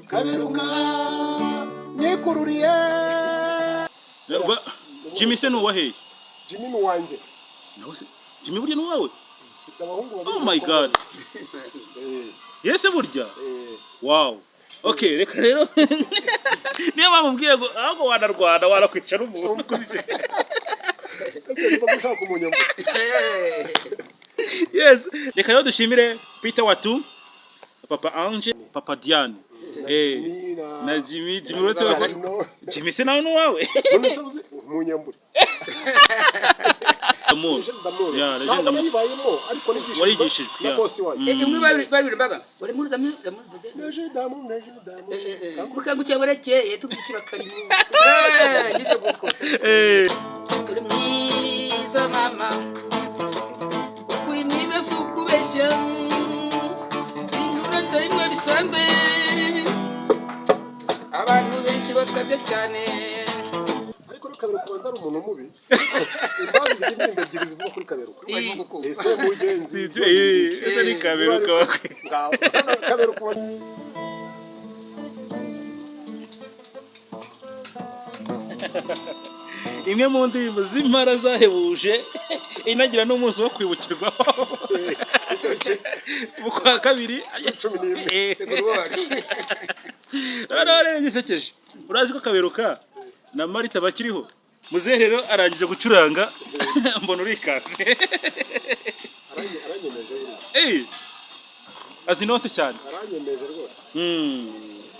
kaberuka nikururiye Jimmy se nuwahe? Jimmy ni wanjye. Nawe se Jimmy burya nuwawe? Oh my god. Yes burya? Wow. Okay, reka rero niyo bamubwiye ngo ahubwo wanarwana warakwicara umuntu kurije. Yes, reka rero dushimire Peter Watu, Papa Ange, Papa Diane. Na Jimmy uretse Jimmy se nawe nuwawe? Munyambure. Ya, legenda warigishijwe ya. Imwe babiri baga. Uri muri damu. Mukangukiye barekeye tugukira karimo. Nibyo guko. Uri mwiza mama. Uri mwiza sukubesha. Sinyura ndayimwe bisanzwe. Abantu benshi bakabye cyane. Kaberuka kubanza ari umuntu mubi. Imbazi z'ibindi ebyiri zivuga kuri Kaberuka. Ese mugenzi. Ese ni Kaberuka wakwe. Kaberuka. Imwe mu ndirimbo z'impara zahebuje inagira n'umunsi wo kwibukirwaho. Kwa kabiri 11. Rero gisekeje. Urazi ko Kaberuka na Marita bakiriho. Muzehe rero arangije gucuranga mbona urikaze. Aranyemeje. Azinote cyane. Aranyemeje rwose.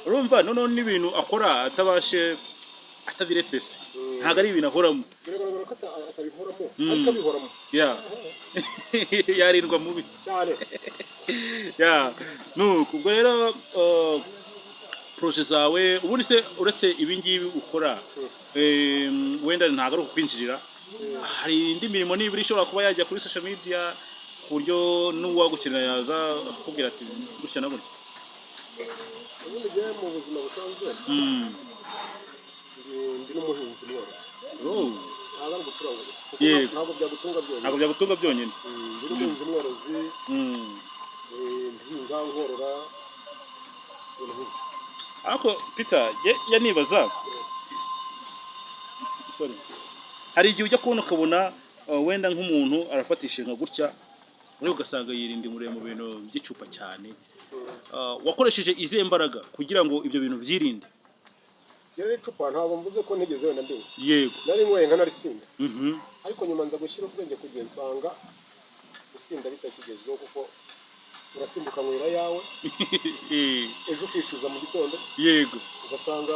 Urumva none n'ibintu akora atabashe atabirepese. Ntago ari ibintu akoramo. Biragaragara ko atabihoramo. Akabihoramo. Ya. Yarindwa mubi. Cyane. Ya. Ubwo rero projet zawe ubundi se uretse ibingibi ukora wenda ntago ari kwinjirira hari indi mirimo nibiri ishobora kuba yajya kuri social media kuryo n'uwagukina yaza kubwira ati gutya na gutya ubundi je mu buzima busanzwe ndi n'umuhinzi mworozi ntabwo gucuranga ntabwo byagutunga byonyine ndi n'umuhinzi mworozi nhinga nkorora Ako Peter yanibaza sorry hari igihe ujya kubona ukabona wenda nk'umuntu arafatisha nka gutya uri ugasanga yirinde mure mu bintu by'icupa cyane wakoresheje izihe mbaraga kugira ngo ibyo bintu byirinde yari icupa ntabwo mvuze ko ntigeze wenda ndi yego nari nkwe nka narisinda ariko nyuma nza gushyira ubwenge kugira nsanga gusinda bitakigezweho kuko urasimbuka mwira yawe ejo kwicuza mu gitondo yego ugasanga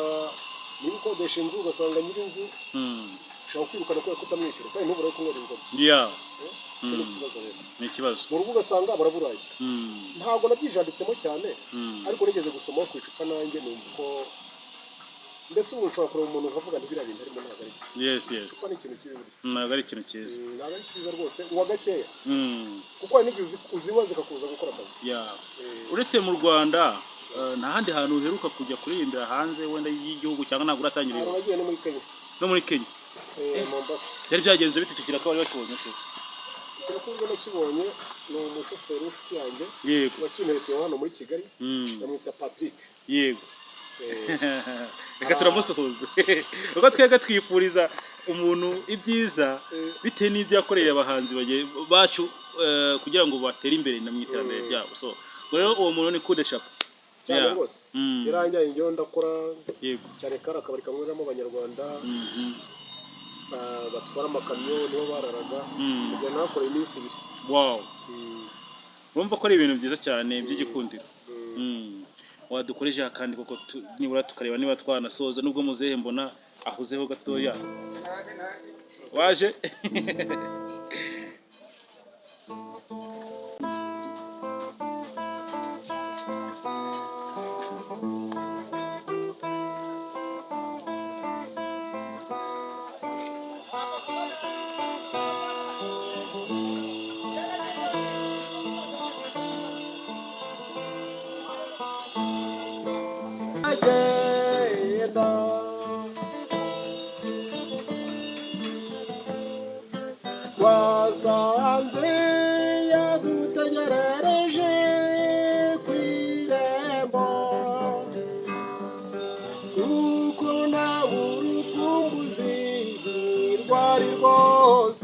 niba ukodesha inzu ugasanga nyiri inzu ushobora kwirukana kubera kutamwishyura kandi ntubura ko kumwera inzoga ni ikibazo mu rugo ugasanga baraburaye ntabwo nabyijanditsemo cyane ariko nigeze gusomaho ku icupa nanjye numva ko mbese ubu nshobora kureba umuntu ukavuga nti biriya bintu arimo ntabwo ari kuko ni ikintu kibi ntabwo ari ikintu cyiza ntabwo ari cyiza rwose uwa gakeya kuko hari n'igihe uzinywa zikakuza gukora akazi uretse mu Rwanda nta handi hantu uheruka kujya kuririmbira hanze wenda y'igihugu cyangwa ntabwo uratangira iyo wagiye no muri Kenya Mombasa byari byagenze bite tugira ko bari bakibonye se kuko nakibonye ni umushoferi w'inshuti yanjye yego wakimereye hano muri Kigali yamwita Patrick yego reka turamusuhuza uko twebwe twifuriza umuntu ibyiza bitewe n'ibyo yakoreye abahanzi bacu kugira ngo batere imbere mu iterambere ryabo so rero uwo muntu ni Kude Shop cyane rwose irangiye ingero ndakora yego cyane kara akabari kamweramo abanyarwanda batwara amakamyo nibo bararaga kugira nakora iminsi 2 wow urumva ko ari ibintu byiza cyane by'igikundiro wadukoreje kandi koko nibura tukareba niba twanasoza nubwo muzehe mbona ahuzeho gatoya waje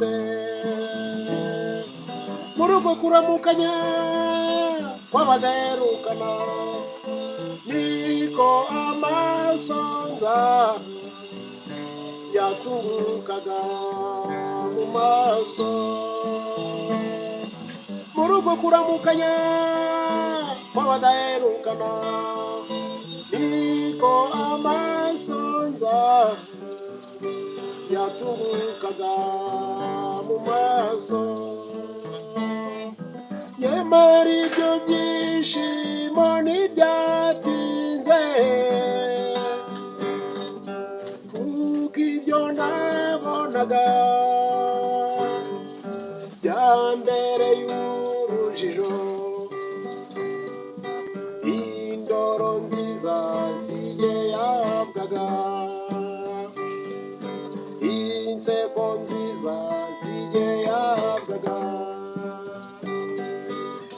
yashyitse mu rugo kuramukanya kw'abadaherukana niko amasonza yatungukaga mu maso mu rugo kuramukanya kw'abadaherukana niko amasonza yatungukaga mu maso nyamara ibyo byishimo ntibyatinze kuko ibyo nabonaga byambereye urujijo indoro nziza ziye yabwaga inseko nziza ziye yabwaga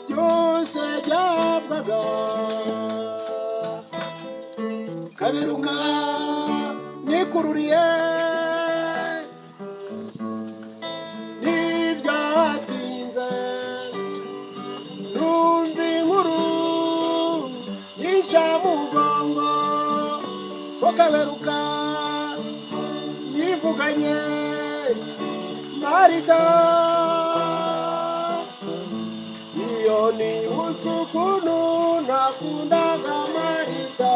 byose byabwaga kaberuka nikururiye ntibyatinze numva inkuru yinca mu mugongo ko kaberuka yivuganye Marita iyo nibutse ukuntu nakundaga Marita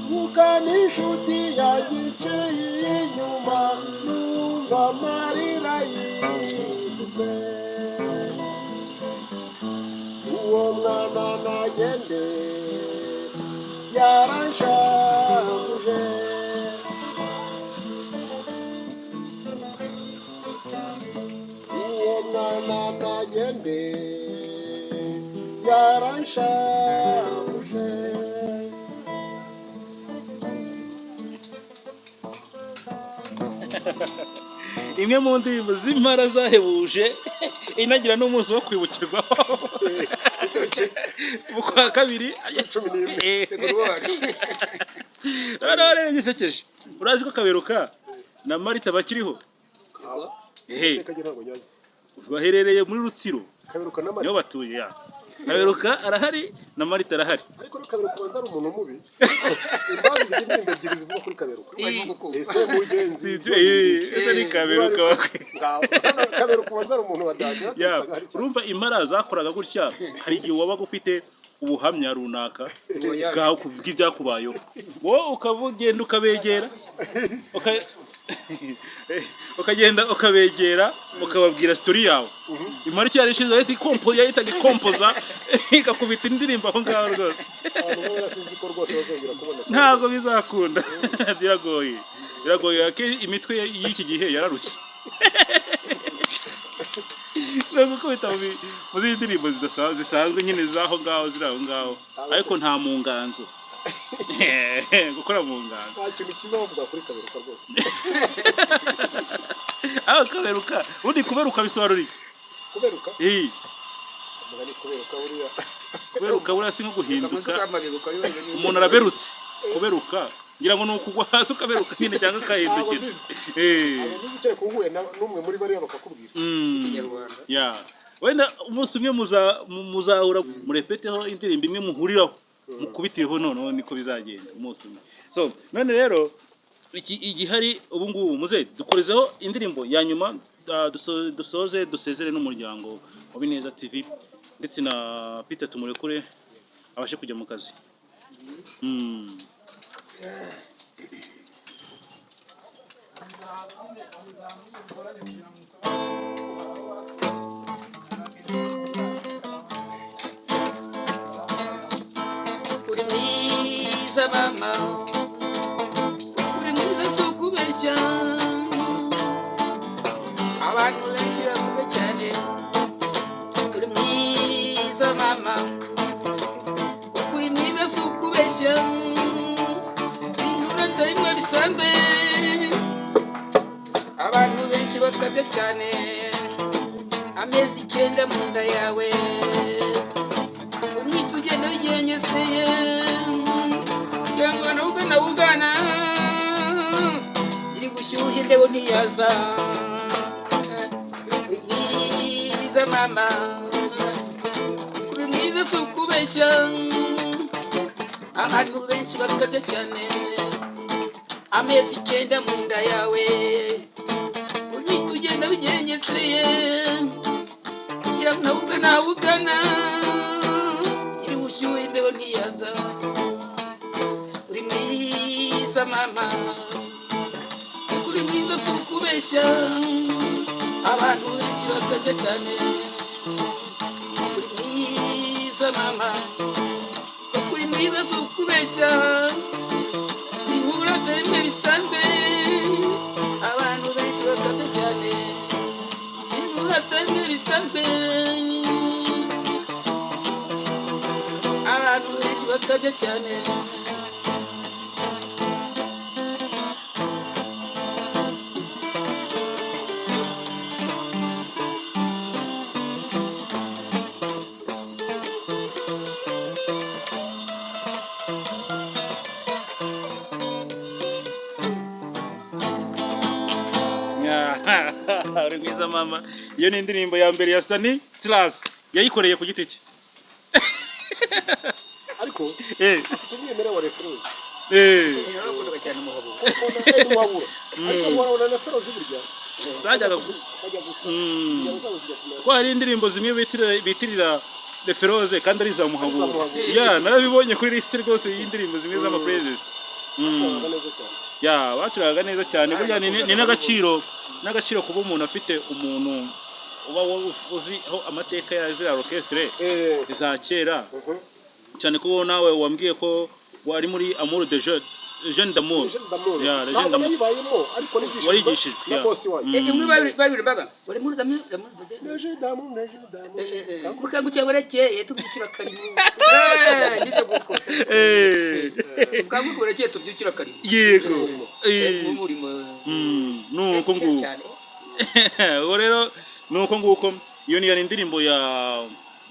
kuko n'inshuti yagiciye inyuma numva amarira yisutse uwo mwana nagende yaranshavuje uwo mwana nagende yaranshavuje imwe mu ndirimbo z'impara zahebuje inagira n'umunsi wo kwibukirwaho mu kwa kabiri 11 rero gisekeje urazi ko Kaberuka na Marita bakiriho baherereye muri Rutsiro Kaberuka na niho batuye ya Kaberuka arahari na Marita arahari ariko Kaberuka banza ari umuntu mubi imbazi z'indimbe ebyiri zivuga kuri Kaberuka ese mugenzi ese ni Kaberuka Kaberuka banza ari umuntu wadagira urumva impara zakoraga gutya hari igihe wabaga ufite ubuhamya runaka bwawe bw'ibyakubayeho wowe ukabugenda ukabegera ukagenda ukabegera ukababwira story yawe imara icyo yarishize yahitaga ikompoza ikakubita indirimbo aho ngaho rwose ntabwo bizakunda biragoye imitwe y'iki gihe yararushye ntabwo kubita mu zindi ndirimbo zisanzwe nyine z'aho ngaho ziri aho ngaho ariko nta mu nganzo gukora mu nganzo nta kintu cyiza bavuga kuri Kaberuka rwose aho Kaberuka ubundi kuberuka bisobanura iki kuberuka mugani kuberuka buriya si nko guhinduka umuntu araberutse kuberuka ngira ngo nukugwa hasi ukaberuka nyine cyangwa ukahindukira abavuze icyo kuhuye n'umwe muri bariya bakakubwira Ikinyarwanda wenda umunsi umwe muzahura murepeteho indirimbo imwe muhuriraho mukubitireho noneho niko bizagenda umunsi umwe so none rero igihari ubu ngubu muze dukorezeho indirimbo ya nyuma dusoze dusezere n'umuryango wa Bineza TV ndetse na Peter tumurekure abashe kujya mu kazi uri mwiza mama uri mwiza si ukubeshya abantu benshi bavuga cyane uri mwiza mama uri mwiza si ukubeshya sinurata rimwe bisanzwe abantu benshi bakabya cyane amezi 9 mu nda yawe umwita ugenda wigengeseye kugira ngo nawugana iri gushyuha indebo ntiyaza mama uri mwiza si ukubeshya abantu benshi bakabya cyane amezi 9 mu nda yawe ugenda bigengeseye kugira ngo nawugana iri bushyuhe imbeho ntiyaza uri mwiza mama uri mwiza si ukubeshya abantu benshi bakabya cyane uri mwiza mama uri mwiza si ukubeshya ihura tembe bisanzwe abantu benshi bakabya cyane ihura tembe bisanzwe abantu benshi bakabya cyane uri mwiza mama. Iyo ni indirimbo ya mbere ya Stanislas yayikoreye ku giti cye. ariko tumwemera wa reference narakundaga cyane muhabura ariko warabona na reference burya zajyaga gusa ko hari indirimbo zimwe bitirira reference kandi ari za muhabura narabibonye kuri list rwose y'indirimbo zimwe z'ama playlist bacuraga neza cyane burya ni n'agaciro kuba umuntu afite umuntu uba uzi aho amateka ya zira orchestre za kera cyane ko nawe wambwiye ko wari muri Amour de Jeune d'amour Legend d'amour ariko warigishijwe imwe babiri baga wari muri d'amour mukangutse barekeye tubyukira karibu nibyo guko mukangutse barekeye tubyukira karibu yego umurimo nuko nguko rero nuko nguko iyo ni indirimbo ya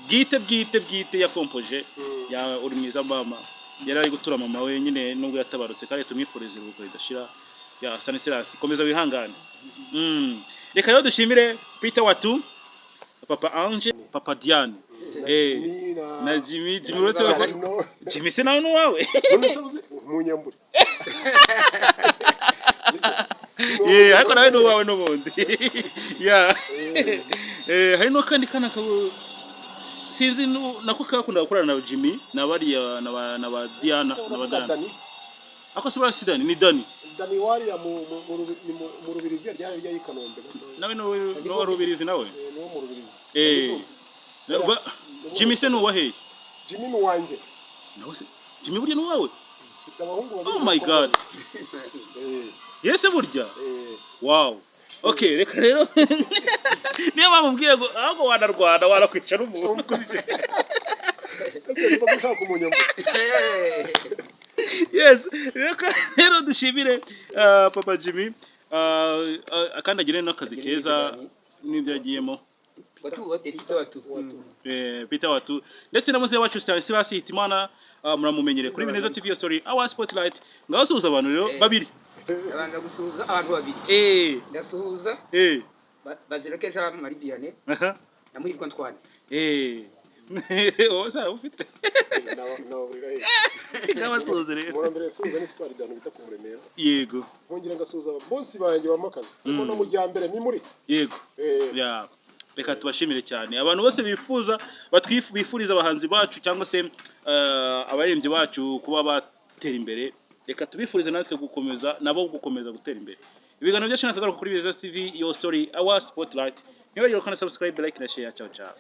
bwite ya compoje ya uri mwiza mama yari ari gutura mama we nyine nubwo yatabarutse kandi tumwifurize urugo ridashira ya Stanislas komeza wihangane. Reka rero dushimire Peter Watu, Papa Ange, Papa Diane na Jimmy uretse Jimmy se nawe wawe munyambure ariko nawe n'uwawe n'ubundi hari no kandi kana sinzi nako kakunda gukorana na Jimmy nabariya na ba Diana na ba Dani ako se Dani ni Dani wari mu rubirizi ryari y'Ikanombe nawe no rubirizi nawe no mu rubirizi Jimmy se no wahe Jimmy ni wanjye nawe se Jimmy burya n'uwawe oh my god yes burya wow okay reka rero niyo bamubwiye ngo ahubwo wanarwana warakwicara umuntu kurije yes reka rero dushimire Papa Jimmy kandi agire n'akazi keza n'ibyo yagiyemo Peter Watu ndetse na muzehe wacu Stanislas Hitimana muramumenyere kuri Bineza TV Story Our Spotlight ngaho suhuza abantu rero babiri abanga gusuhuza abantu babiri ndasuhuza bazirake Jean Marie Vianney namuhirwa Ntwane sara ufite n'abasuhuza rero murambere suhuza ni Sipari Dano bita ku Muremera yego nkongera ngasuhuza bosi banjye bamakazi kuko no mujyambere ni muri yego reka tubashimire cyane abantu bose bifuza bifuriza abahanzi bacu cyangwa se abaririmbyi bacu kuba batera imbere reka tubifurize natwe gukomeza gutera imbere. Ibiganiro byacu nakagaruka kuri Bineza TV Your Story Our Spotlight. Niba rero kana subscribe, like na share. Ciao ciao.